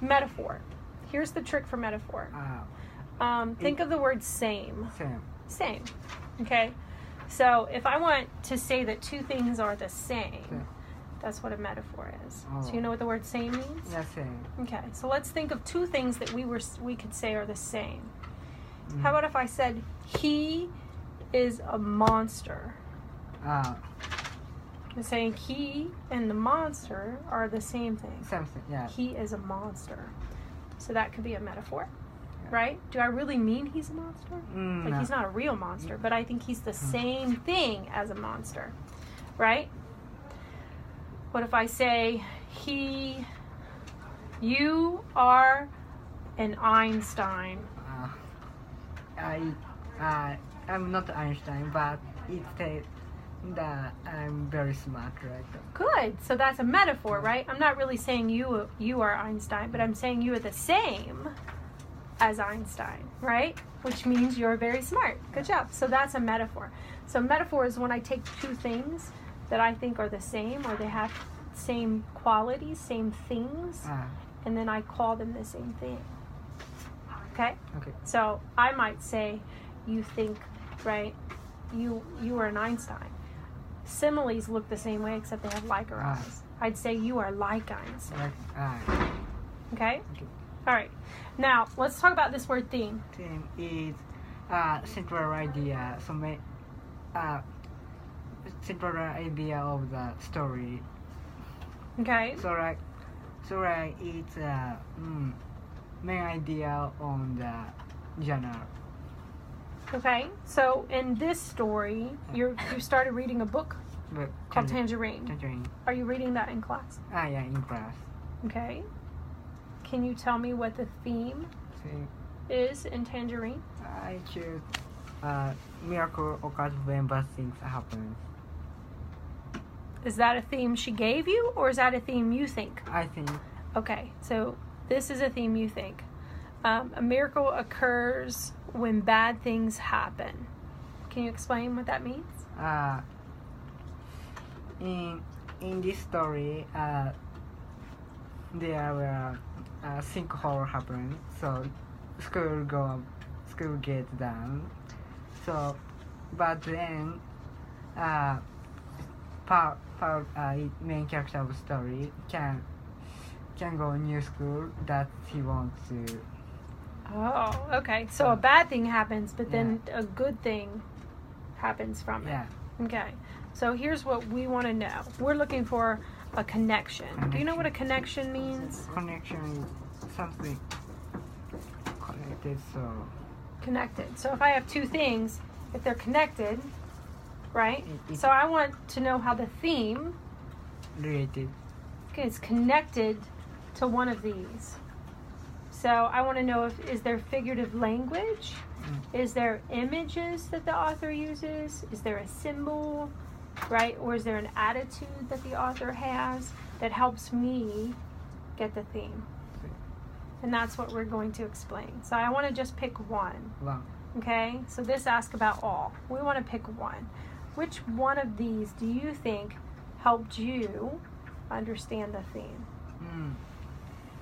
Metaphor. Here's the trick for metaphor. Think of the word same. Same. Okay? So if I want to say that two things are the same, that's what a metaphor is. So you know what the word same means? Yeah, same. Okay, so let's think of two things that we could say are the same. How about if I said, he is a monster? I'm saying he and the monster are the same thing. Same thing, yeah. He is a monster. So that could be a metaphor, right? Do I really mean he's a monster? Like, he's not a real monster, but I think he's the same thing as a monster, right? What if I say, you are an Einstein? I'm not Einstein, but it says that I'm very smart, right? Good. So that's a metaphor, right? I'm not really saying you are Einstein, but I'm saying you are the same as Einstein, right? Which means you're very smart. Good job. So that's a metaphor. So metaphor is when I take two things that I think are the same, or they have same qualities, same things, and then I call them the same thing. Okay? Okay. So I might say, you think, right, you are an Einstein. Similes look the same way, except they have liker eyes. I'd say you are like Einstein. Okay? All right. Now, let's talk about this word theme. Theme is central idea. Central idea of the story. Okay. So it's main idea on the genre. Okay. So in this story, you started reading a book called Tangerine. Tangerine. Are you reading that in class? Yeah, in class. Okay. Can you tell me what the theme is in Tangerine? I choose miracle occurs when bad things happen. Is that a theme she gave you, or is that a theme you think? I think. Okay, so this is a theme you think. A miracle occurs when bad things happen. Can you explain what that means? In this story, there were sinkhole happened, so school get down. So, but then main character of the story can go new school that he wants to. Oh, okay. So a bad thing happens, but then a good thing happens from it. Yeah. Okay. So here's what we want to know. We're looking for a connection. Do you know what a connection means? Connection is something connected, so. Connected. So if I have two things, if they're connected, right? So I want to know how the theme related. Okay, it's connected to one of these. So I want to know is there figurative language? Is there images that the author uses? Is there a symbol, right? Or is there an attitude that the author has that helps me get the theme? And that's what we're going to explain. So I want to just pick one. Okay? So this asks about all. We want to pick one. Which one of these do you think helped you understand the theme?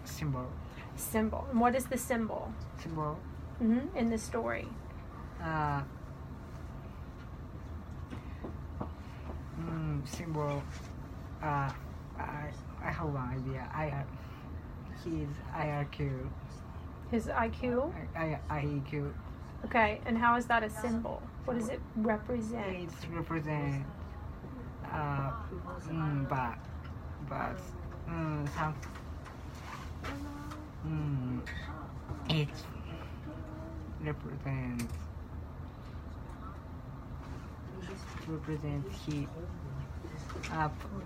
Symbol. Symbol. And what is the symbol? Symbol. In the story. Symbol. I have one idea. His IRQ. His IQ? IEQ. Okay, and how is that a symbol? What does it represent? It represents it represents he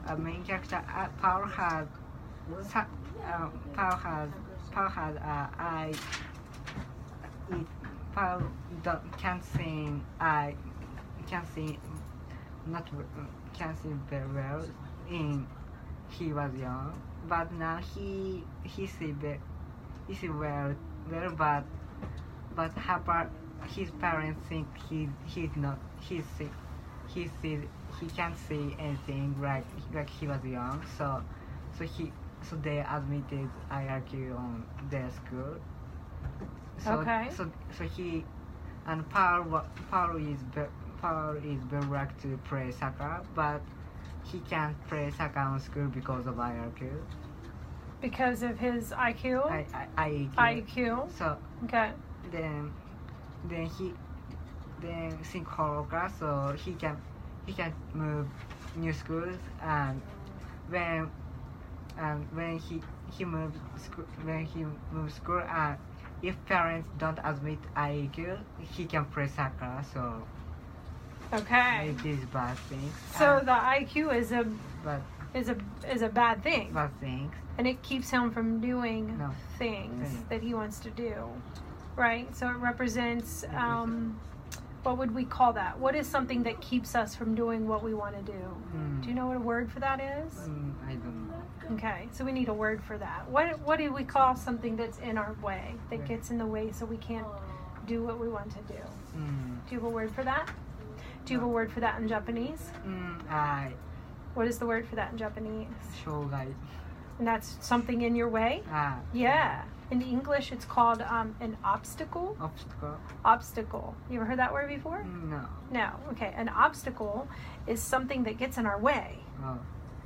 a main character. Paul has I. Paul can't sing. I can't sing. Can't sing very well. He was young, but now he see well, but his parents think he's not. He can't see anything like he was young. So so they admitted IRQ on their school. So, Okay. So he and Paul is very like to play soccer, but he can't play soccer on school because of IRQ. Because of his IQ? IQ. IQ. So Okay. then think whole class, so he can move new schools, and when he moves school, and if parents don't admit IQ, he can play soccer. So Okay. it is bad things. So the IQ is a but bad thing. bad things. And it keeps him from doing No. things Thing. that he wants to do. Right? So it represents what would we call that? What is something that keeps us from doing what we want to do? Do you know what a word for that is? I don't know. Okay, so we need a word for that. What do we call something that's in our way, that gets in the way so we can't do what we want to do? Do you have a word for that? Do you have a word for that in Japanese? What is the word for that in Japanese? 障害. And that's something in your way? Yeah. In English, it's called an obstacle. Obstacle. Obstacle. You ever heard that word before? No. No. Okay. An obstacle is something that gets in our way. Oh.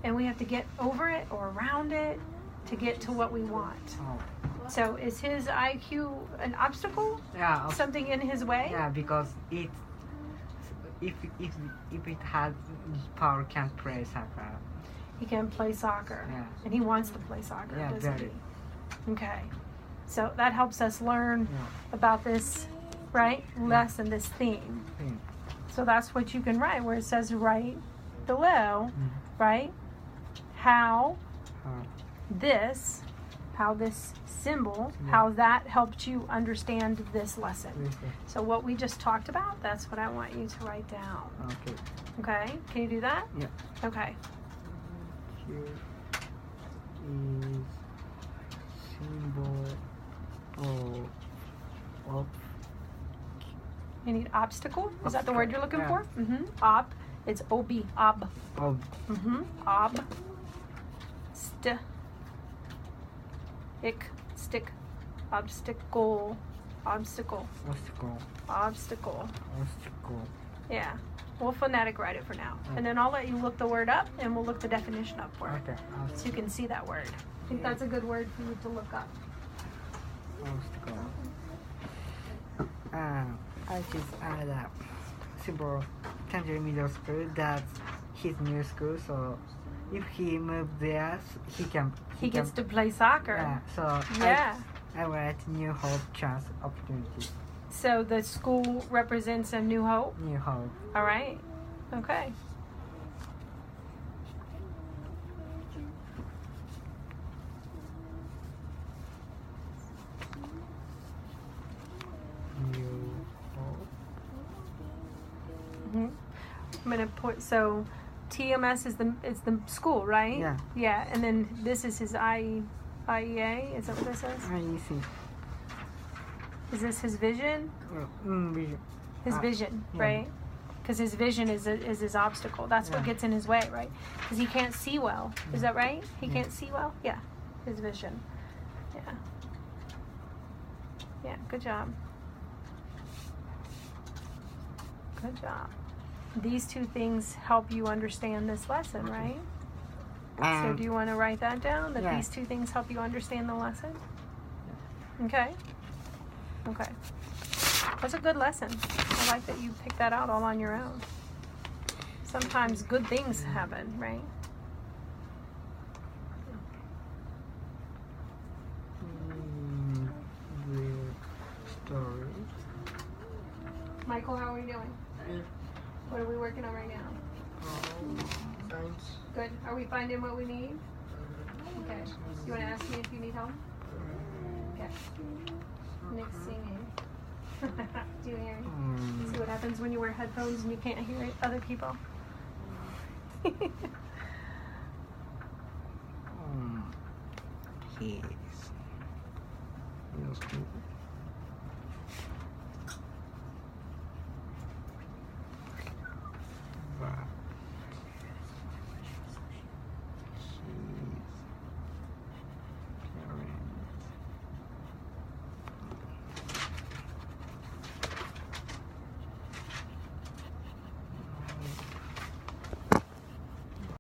And we have to get over it or around it to get to what we want. Oh. So is his IQ an obstacle? Yeah. Something in his way? Yeah, because if it has power, can't play soccer. He can play soccer. Yeah. And he wants to play soccer, Yeah, doesn't very. he? Okay. So that helps us learn about this, right, lesson, this theme. So that's what you can write, where it says right below, right, how this symbol, how that helped you understand this lesson. So what we just talked about, that's what I want you to write down. Okay. Okay? Can you do that? Yeah. Okay. Here is symbol of You need obstacle? Is that the word you're looking Yeah. for? Ob. It's ob. Ob. of Ob. Stick. Obstacle. Obstacle. obstacle. Obstacle. Obstacle. Yeah. We'll phonetic write it for now. And then I'll let you look the word up and we'll look the definition up for it. Okay. So you can see that word. I think that's a good word for you to look up. Obstacle. I just add a symbol Tangerine Middle School. That's his new school. So if he moves there, He gets to play soccer. Yeah. So Yeah. I write new hope, chance, opportunity. So the school represents a new hope. New hope. All right. Okay. New hope. I'm gonna put so TMS is the school, right? Yeah. Yeah, and then this is his IEA. Is that what this is? see. Is this his vision? Vision. His vision, yeah. right? Because his vision is his obstacle. That's what Yeah. gets in his way, right? Because he can't see well. Is that right? He Yeah. can't see well. Yeah, his vision. Yeah. Yeah. Good job. Good job. These two things help you understand this lesson, right? So do you want to write that down? That Yeah. these two things help you understand the lesson? Okay. Okay. That's a good lesson. I like that you picked that out all on your own. Sometimes good things happen, right? The story. Michael, how are we doing? What are we working on right now? Science. Good. Are we finding what we need? Okay. You want to ask me if you need help? Okay. Nick's singing. Do you hear me? See what happens when you wear headphones and you can't hear other people? He's looking